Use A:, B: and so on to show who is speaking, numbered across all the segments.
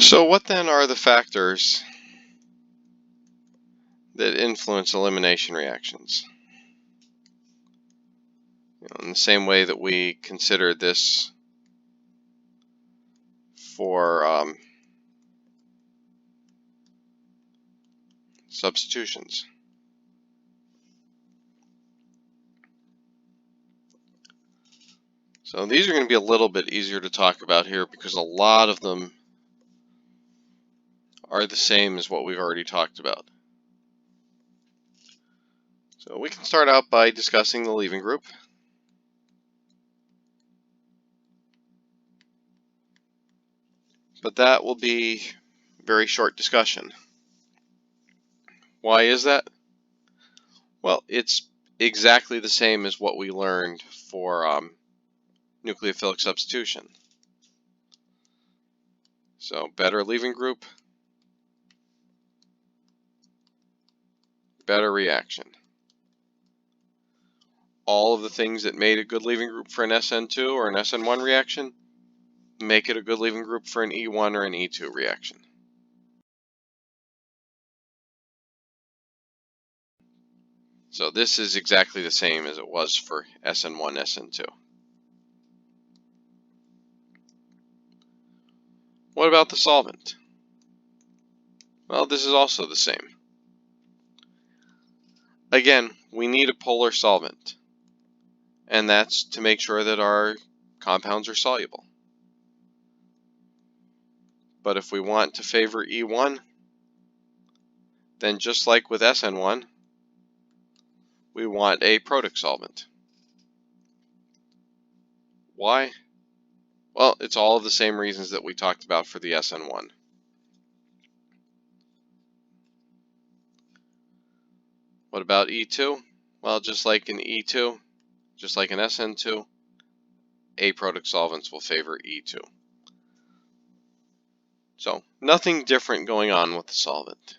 A: So what then are the factors that influence elimination reactions? In the same way that we considered this for substitutions. So these are going to be a little bit easier to talk about here because a lot of them are the same as what we've already talked about. So we can start out by discussing the leaving group. But that will be a very short discussion. Why is that? Well, it's exactly the same as what we learned for nucleophilic substitution. So better leaving group, better reaction. All of the things that made a good leaving group for an SN2 or an SN1 reaction make it a good leaving group for an E1 or an E2 reaction. So this is exactly the same as it was for SN1, SN2. What about the solvent? Well, this is also the same. Again, we need a polar solvent, and that's to make sure that our compounds are soluble. But if we want to favor E1, then just like with SN1, we want a protic solvent. Why? Well, it's all of the same reasons that we talked about for the SN1. What about E2? Well, just like in E2, just like in SN2, aprotic solvents will favor E2. So, nothing different going on with the solvent.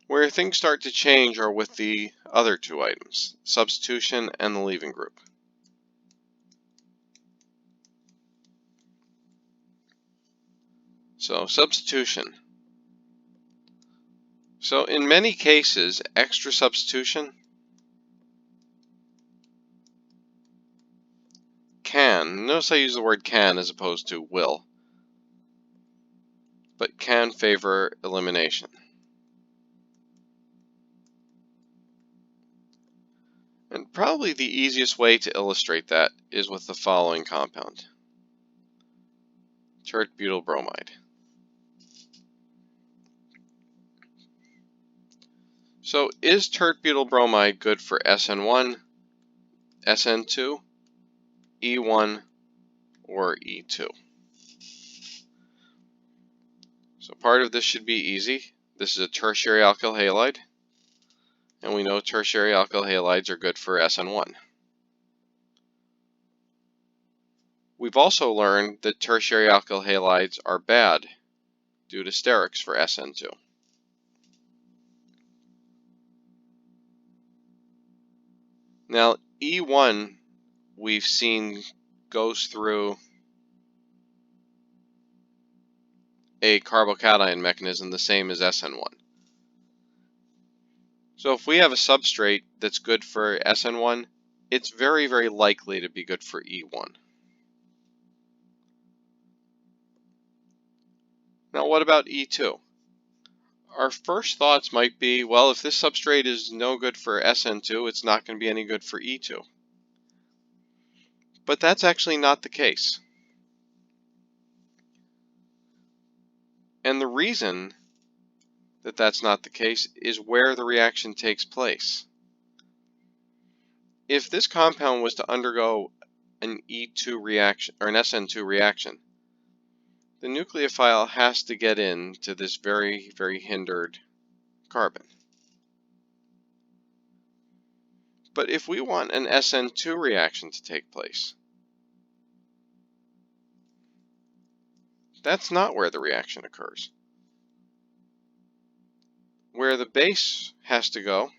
A: Where things start to change are with the other two items, substitution and the leaving group. So, substitution. So, in many cases, extra substitution can, notice I use the word can as opposed to will, but can favor elimination. And probably the easiest way to illustrate that is with the following compound, tert-butyl bromide. So is tert-butyl bromide good for SN1, SN2, E1, or E2? So part of this should be easy. This is a tertiary alkyl halide, and we know tertiary alkyl halides are good for SN1. We've also learned that tertiary alkyl halides are bad due to sterics for SN2. Now, E1 we've seen goes through a carbocation mechanism the same as SN1. So if we have a substrate that's good for SN1, it's very, very likely to be good for E1. Now what about E2? Our first thoughts might be, well, if this substrate is no good for SN2, it's not going to be any good for E2. But that's actually not the case. And the reason that that's not the case is where the reaction takes place. If this compound was to undergo an E2 reaction or an SN2 reaction, the nucleophile has to get into this very, very hindered carbon. But if we want an SN2 reaction to take place, that's not where the reaction occurs. Where the base has to go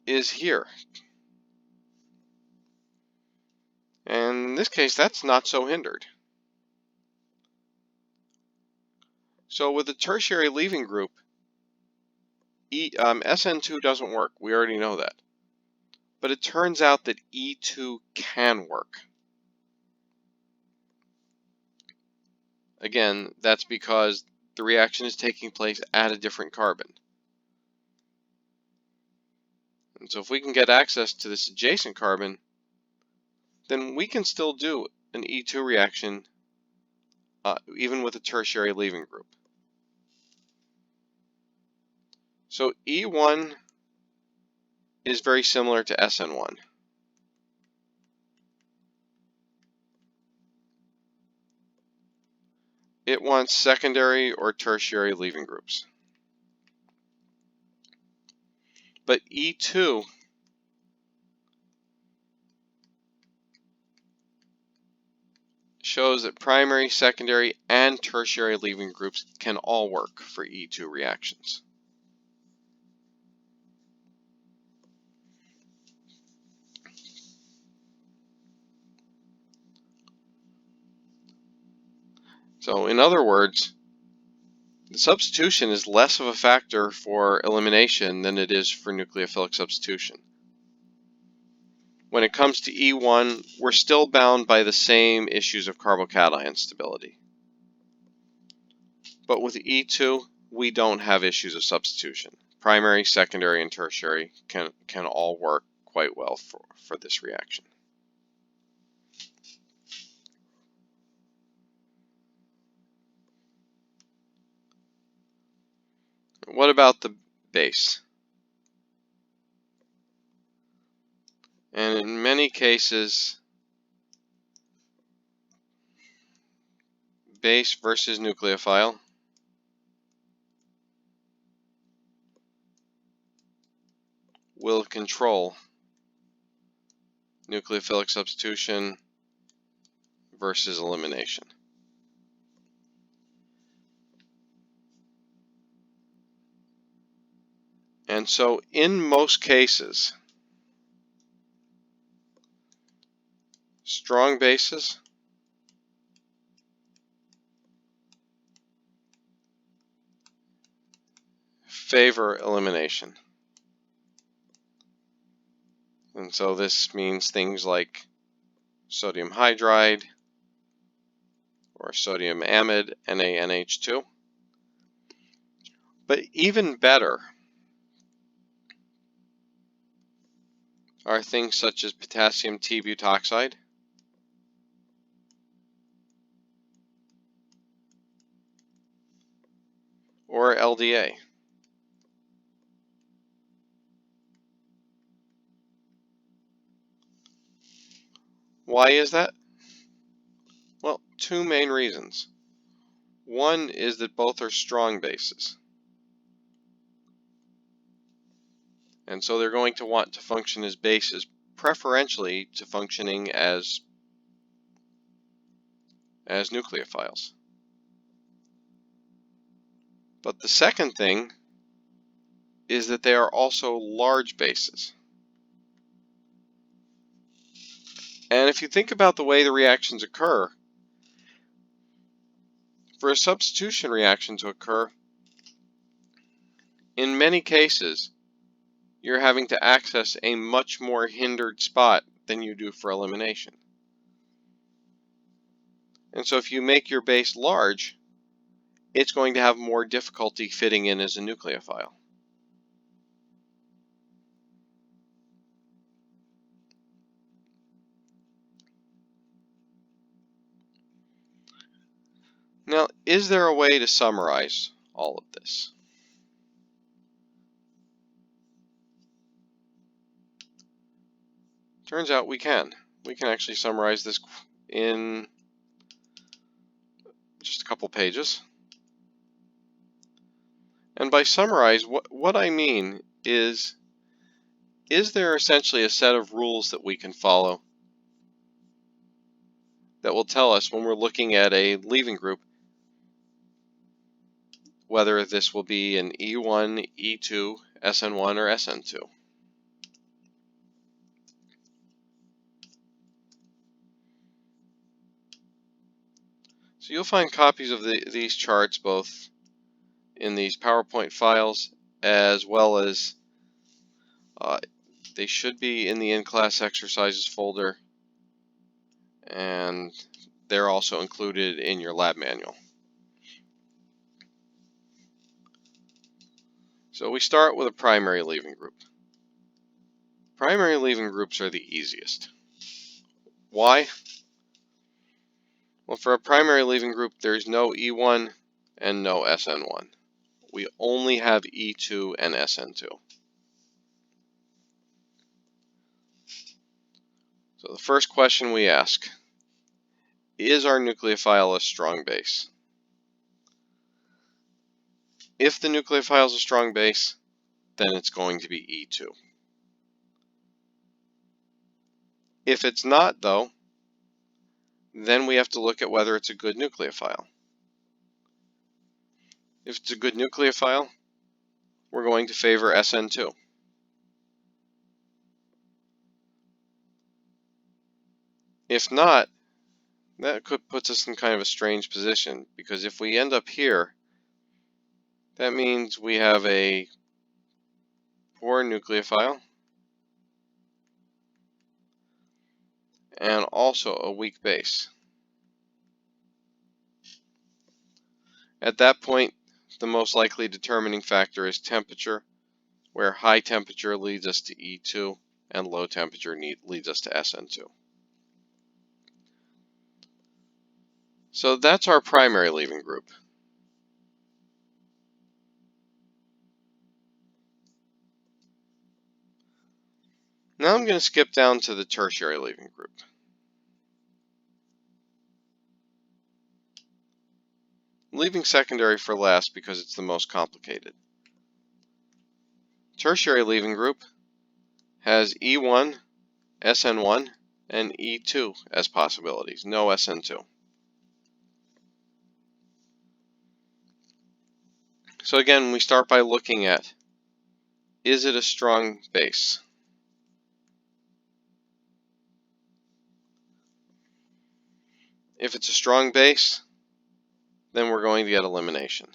A: is here. And in this case, that's not so hindered. So with the tertiary leaving group, SN2 doesn't work. We already know that. But it turns out that E2 can work. Again, that's because the reaction is taking place at a different carbon. And so if we can get access to this adjacent carbon, then we can still do an E2 reaction even with a tertiary leaving group. So E1 is very similar to SN1. It wants secondary or tertiary leaving groups. But E2 shows that primary, secondary, and tertiary leaving groups can all work for E2 reactions. So in other words, the substitution is less of a factor for elimination than it is for nucleophilic substitution. When it comes to E1, we're still bound by the same issues of carbocation stability. But with E2, we don't have issues of substitution. Primary, secondary, and tertiary can all work quite well for this reaction. What about the base? And in many cases, base versus nucleophile will control nucleophilic substitution versus elimination. And so in most cases, strong bases favor elimination. And so this means things like sodium hydride or sodium amide, NaNH2. But even better are things such as potassium T-butoxide or LDA. Why is that? Well, two main reasons. One is that both are strong bases. And so they're going to want to function as bases, preferentially to functioning as nucleophiles. But the second thing is that they are also large bases. And if you think about the way the reactions occur, for a substitution reaction to occur, in many cases, you're having to access a much more hindered spot than you do for elimination. And so if you make your base large, it's going to have more difficulty fitting in as a nucleophile. Now, is there a way to summarize all of this? Turns out we can. We can actually summarize this in just a couple pages. And by summarize, what I mean is there essentially a set of rules that we can follow that will tell us when we're looking at a leaving group whether this will be an E1, E2, SN1, or SN2. 2. So you'll find copies of these charts both in these PowerPoint files as well as they should be in the in-class exercises folder, and they're also included in your lab manual. So we start with a primary leaving group. Primary leaving groups are the easiest. Why? Well, for a primary leaving group, there's no E1 and no SN1. We only have E2 and SN2. So the first question we ask, is our nucleophile a strong base? If the nucleophile is a strong base, then it's going to be E2. If it's not, though, then we have to look at whether it's a good nucleophile. If it's a good nucleophile, we're going to favor SN2. If not, that puts us in kind of a strange position, because if we end up here, that means we have a poor nucleophile and also a weak base. At that point, the most likely determining factor is temperature, where high temperature leads us to E2 and low temperature leads us to SN2. So that's our primary leaving group. Now I'm going to skip down to the tertiary leaving group. I'm leaving secondary for last because it's the most complicated. Tertiary leaving group has E1, SN1, and E2 as possibilities, no SN2. So again, we start by looking at, is it a strong base? If it's a strong base, then we're going to get elimination.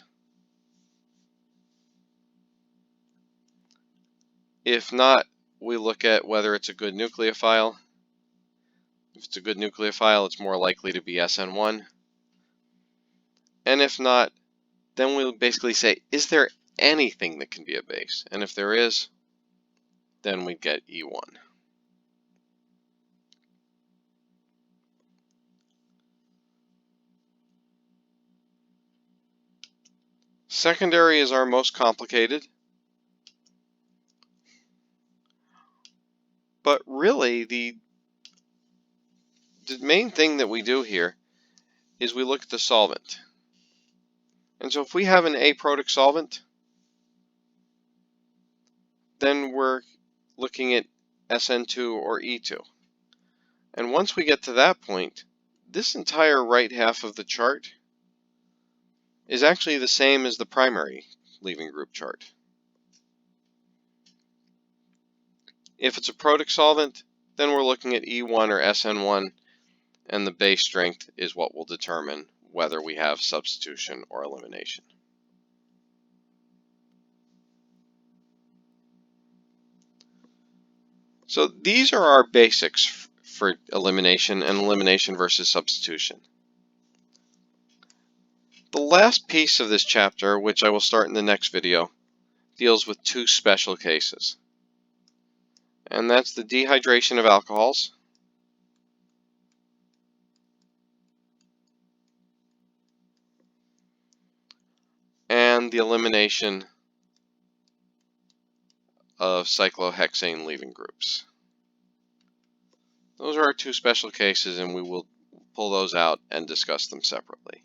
A: If not, we look at whether it's a good nucleophile. If it's a good nucleophile, it's more likely to be SN1. And if not, then we'll basically say, is there anything that can be a base? And if there is, then we get E1. Secondary is our most complicated. But really, the main thing that we do here is we look at the solvent. And so if we have an aprotic solvent, then we're looking at SN2 or E2. And once we get to that point, this entire right half of the chart is actually the same as the primary leaving group chart. If it's a protic solvent, then we're looking at E1 or SN1, and the base strength is what will determine whether we have substitution or elimination. So these are our basics for elimination and elimination versus substitution. The last piece of this chapter, which I will start in the next video, deals with two special cases. And that's the dehydration of alcohols and the elimination of cyclohexane leaving groups. Those are our two special cases, and we will pull those out and discuss them separately.